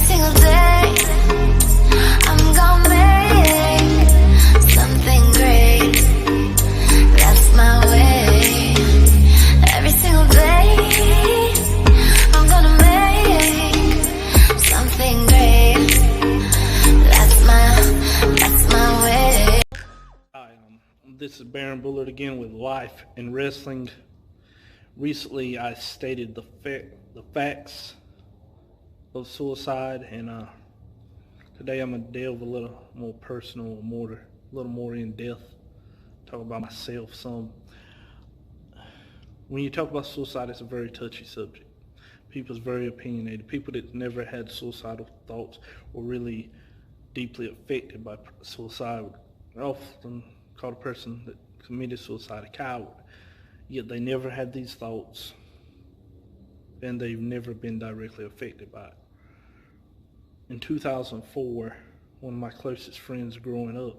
single day, I'm gonna make something great. That's my way. Every single day, I'm gonna make something great. That's my way. Hi, this is Baron Bullard again with Life in Wrestling. Recently, I stated the facts of suicide, and today I'm gonna delve a little more personal, a little more in depth, talk about myself some. When you talk about suicide, it's a very touchy subject. People's very opinionated. People that never had suicidal thoughts or really deeply affected by suicide would often call the person that committed suicide a coward. Yet they never had these thoughts, and they've never been directly affected by it. In 2004, one of my closest friends growing up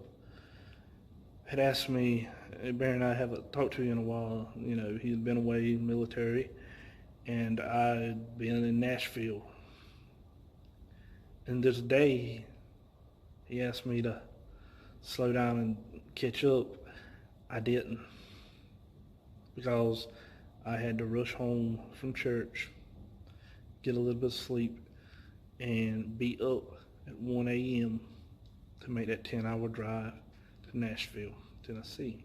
had asked me, "Hey, Baron, I haven't talked to you in a while." You know, he'd been away in the military, and I'd been in Nashville. And this day, he asked me to slow down and catch up. I didn't, because I had to rush home from church, get a little bit of sleep, and be up at 1 a.m. to make that 10-hour drive to Nashville, Tennessee.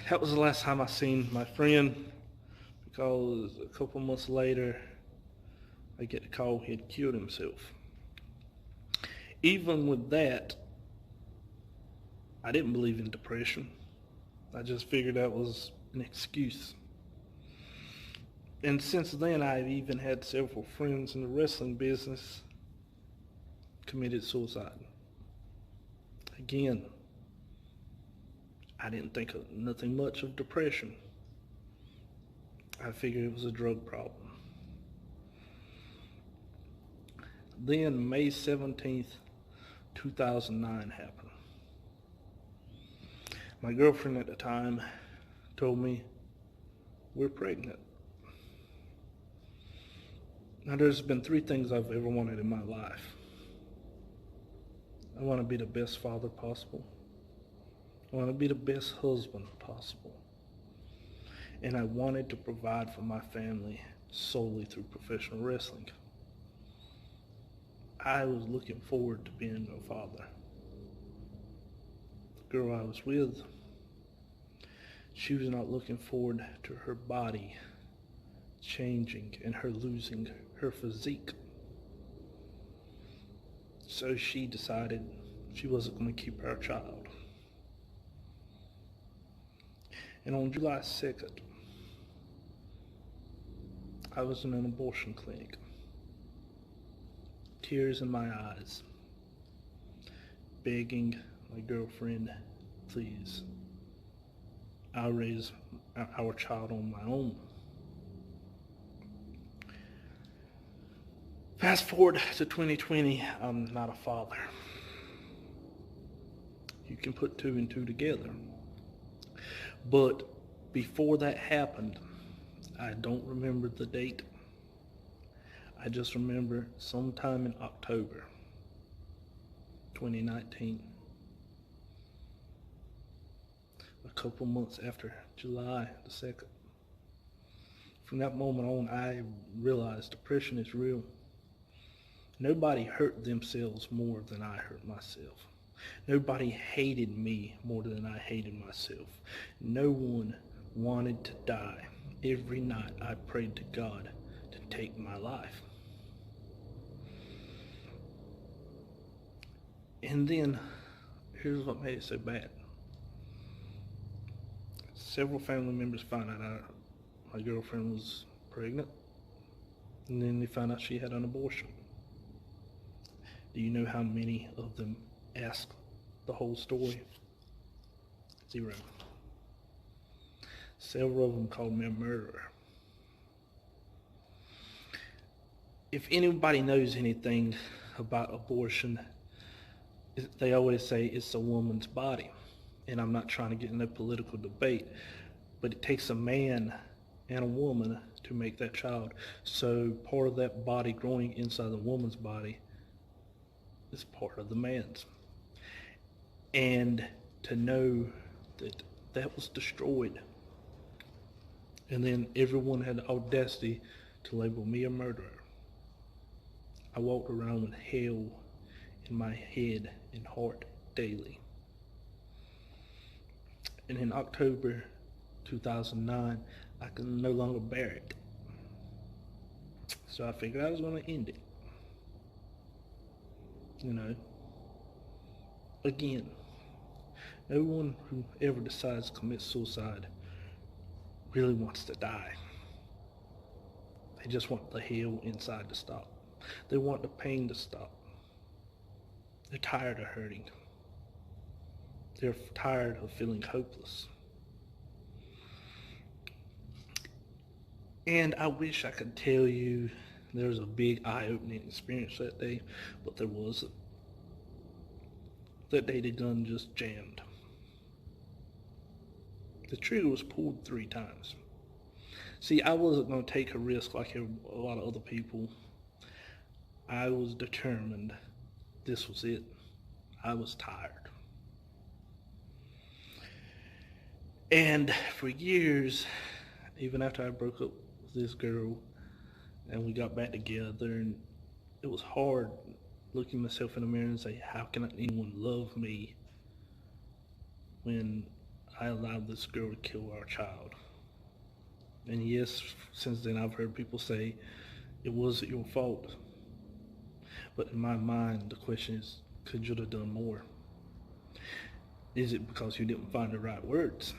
That was the last time I seen my friend, because a couple months later, I get the call he had killed himself. Even with that, I didn't believe in depression. I just figured that was an excuse. And since then, I've even had several friends in the wrestling business committed suicide. Again, I didn't think of nothing much of depression. I figured it was a drug problem. Then May 17th, 2009 happened. My girlfriend at the time told me, "We're pregnant." Now, there's been three things I've ever wanted in my life. I want to be the best father possible. I want to be the best husband possible. And I wanted to provide for my family solely through professional wrestling. I was looking forward to being a father. The girl I was with, she was not looking forward to her body changing and her losing her physique. So she decided she wasn't going to keep our child. And on July 2nd, I was in an abortion clinic. Tears in my eyes, begging my girlfriend, "Please, I'll raise our child on my own." Fast forward to 2020, I'm not a father. You can put two and two together. But before that happened, I don't remember the date. I just remember sometime in October 2019, a couple months after July the 2nd. From that moment on, I realized depression is real. Nobody hurt themselves more than I hurt myself. Nobody hated me more than I hated myself. No one wanted to die. Every night I prayed to God to take my life. And then, here's what made it so bad. Several family members found out my girlfriend was pregnant, and then they found out she had an abortion. Do you know how many of them asked the whole story? 0. Several of them called me a murderer. If anybody knows anything about abortion, they always say it's a woman's body. And I'm not trying to get in a political debate, but it takes a man and a woman to make that child. So part of that body growing inside the woman's body is part of the man's. And to know that that was destroyed, and then everyone had the audacity to label me a murderer. I walked around with hell in my head and heart daily. And in October 2009, I could no longer bear it. So I figured I was going to end it. You know, again, no one who ever decides to commit suicide really wants to die. They just want the hell inside to stop. They want the pain to stop. They're tired of hurting. They're tired of feeling hopeless. And I wish I could tell you there was a big eye-opening experience that day, but there wasn't. That day the gun just jammed. The trigger was pulled 3 times. See, I wasn't going to take a risk like a lot of other people. I was determined this was it. I was tired. And for years, even after I broke up with this girl and we got back together, and it was hard looking myself in the mirror and say, how can anyone love me when I allowed this girl to kill our child? And yes, since then I've heard people say it wasn't your fault. But in my mind, the question is, could you have done more? Is it because you didn't find the right words?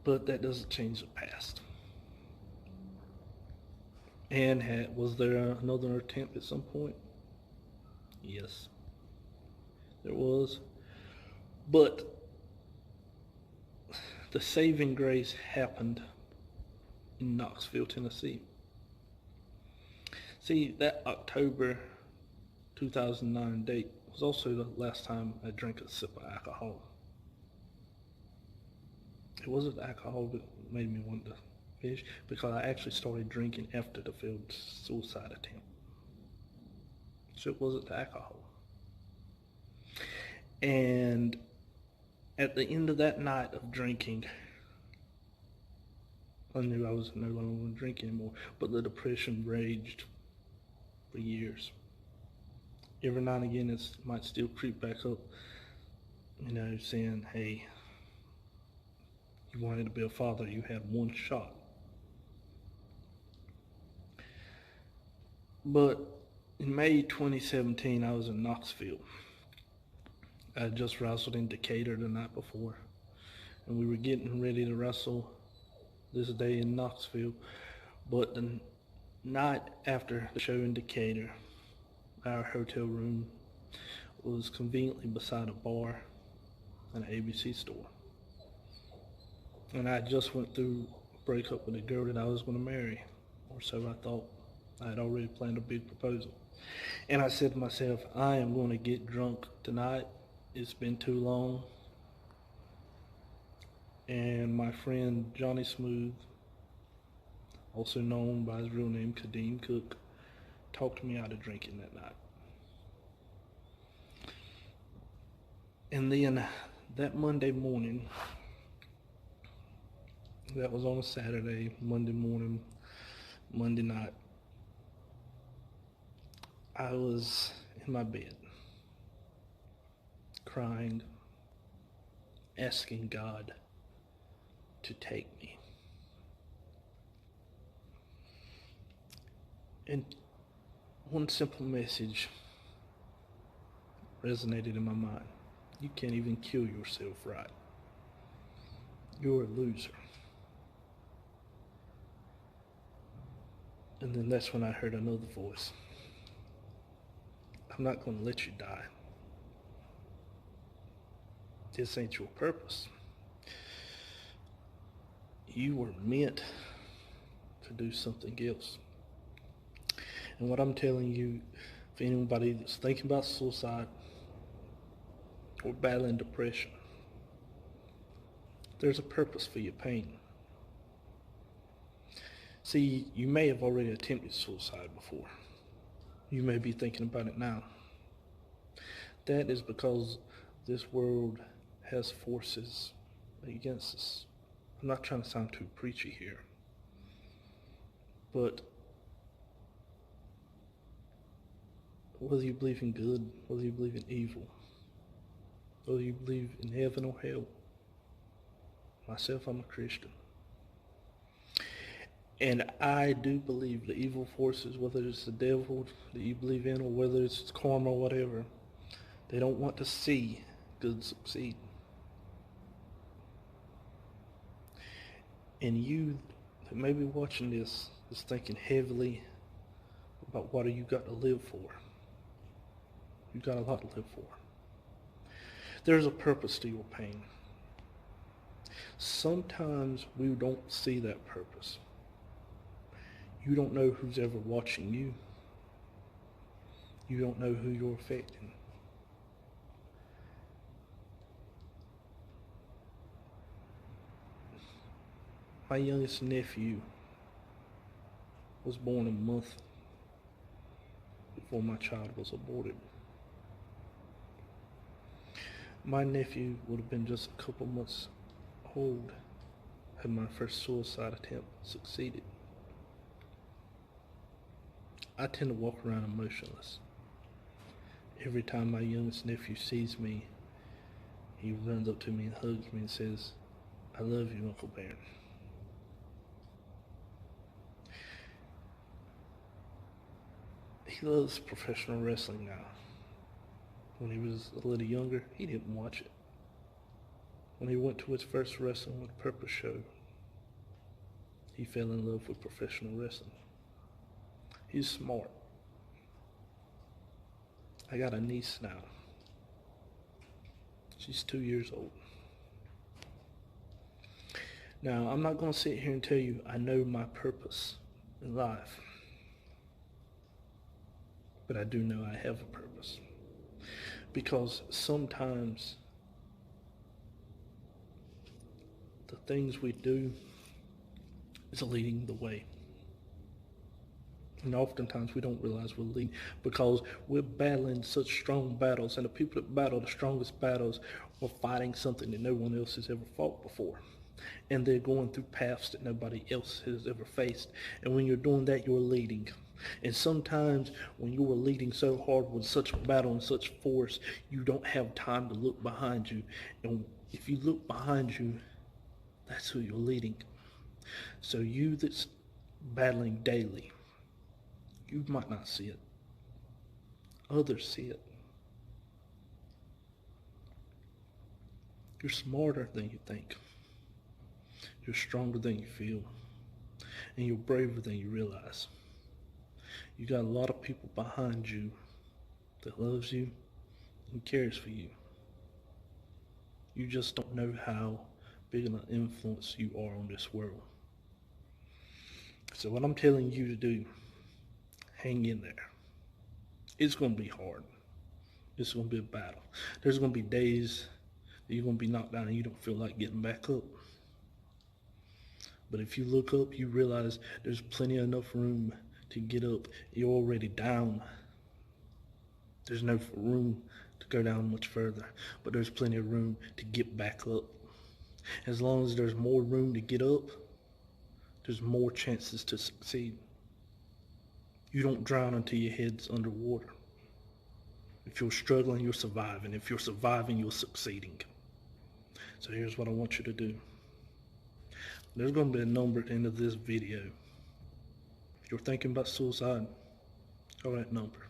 But that doesn't change the past. And was there another attempt at some point? Yes, there was. But the saving grace happened in Knoxville, Tennessee. See, that October 2009 date was also the last time I drank a sip of alcohol. It wasn't the alcohol that made me want to finish, because I actually started drinking after the failed suicide attempt. So it wasn't the alcohol. And at the end of that night of drinking, I knew I was no longer going to drink anymore, but the depression raged for years. Every now and again, it might still creep back up, you know, saying, hey, you wanted to be a father, you had one shot. But in May 2017, I was in Knoxville. I had just wrestled in Decatur the night before, and we were getting ready to wrestle this day in Knoxville. But the night after the show in Decatur, our hotel room was conveniently beside a bar and an ABC store. And I just went through a breakup with a girl that I was going to marry, or so I thought. I had already planned a big proposal. And I said to myself, I am going to get drunk tonight. It's been too long. And my friend Johnny Smooth, also known by his real name Kadeem Cook, talked me out of drinking that night. And then that Monday morning, that was on a Saturday, Monday morning, Monday night, I was in my bed, crying, asking God to take me. And one simple message resonated in my mind. You can't even kill yourself right. You're a loser. And then that's when I heard another voice. I'm not going to let you die. This ain't your purpose. You were meant to do something else. And what I'm telling you, for anybody that's thinking about suicide or battling depression, There's a purpose for your pain. See, you may have already attempted suicide before. You may be thinking about it now. That is because this world has forces against us. I'm not trying to sound too preachy here, but whether you believe in good, whether you believe in evil, whether you believe in heaven or hell, myself, I'm a Christian. And I do believe the evil forces, whether it's the devil that you believe in or whether it's karma or whatever, they don't want to see good succeed. And you that may be watching this is thinking heavily about what you got to live for. You got a lot to live for. There's a purpose to your pain. Sometimes we don't see that purpose. You don't know who's ever watching you. You don't know who you're affecting. My youngest nephew was born a month before my child was aborted. My nephew would have been just a couple months old had my first suicide attempt succeeded. I tend to walk around emotionless. Every time my youngest nephew sees me, he runs up to me and hugs me and says, "I love you, Uncle Baron." He loves professional wrestling now. When he was a little younger, he didn't watch it. When he went to his first Wrestling with Purpose show, he fell in love with professional wrestling. He's smart. I got a niece now. She's 2 years old. Now, I'm not going to sit here and tell you I know my purpose in life. But I do know I have a purpose. Because sometimes the things we do is leading the way. And oftentimes we don't realize we're leading because we're battling such strong battles, and the people that battle the strongest battles are fighting something that no one else has ever fought before. And they're going through paths that nobody else has ever faced. And when you're doing that, you're leading. And sometimes when you are leading so hard with such battle and such force, you don't have time to look behind you. And if you look behind you, that's who you're leading. So you that's battling daily, you might not see it. Others see it. You're smarter than you think. You're stronger than you feel. And you're braver than you realize. You got a lot of people behind you that loves you and cares for you. You just don't know how big of an influence you are on this world. So what I'm telling you to do, hang in there. It's going to be hard. It's going to be a battle. There's going to be days that you're going to be knocked down and you don't feel like getting back up. But if you look up, you realize there's plenty enough room to get up. You're already down. There's no room to go down much further, but there's plenty of room to get back up. As long as there's more room to get up, there's more chances to succeed. You don't drown until your head's underwater. If you're struggling, you're surviving. If you're surviving, you're succeeding. So here's what I want you to do. There's going to be a number at the end of this video. If you're thinking about suicide, call that number.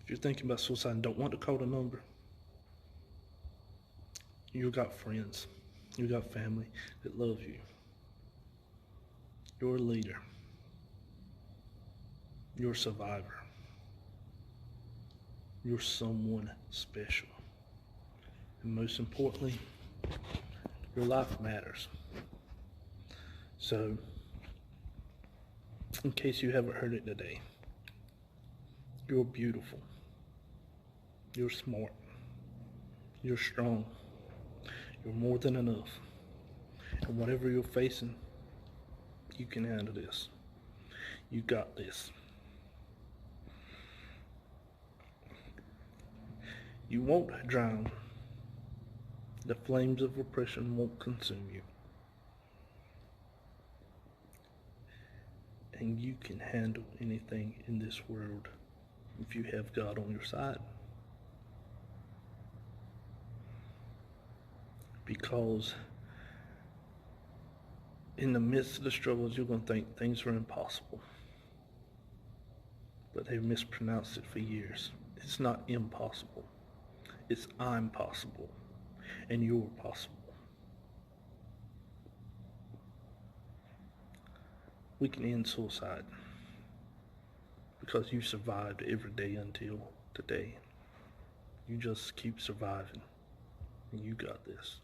If you're thinking about suicide and don't want to call the number, you got friends, you got family that love you. You're a leader. You're a survivor. You're someone special. And most importantly, your life matters. So, in case you haven't heard it today, you're beautiful. You're smart. You're strong. You're more than enough. And whatever you're facing, you can handle this. You got this. You won't drown. The flames of oppression won't consume you. And you can handle anything in this world if you have God on your side. Because in the midst of the struggles, you're going to think things are impossible. But they've mispronounced it for years. It's not impossible. It's I'm possible. And you're possible. We can end suicide because you survived every day until today. You just keep surviving, and you got this.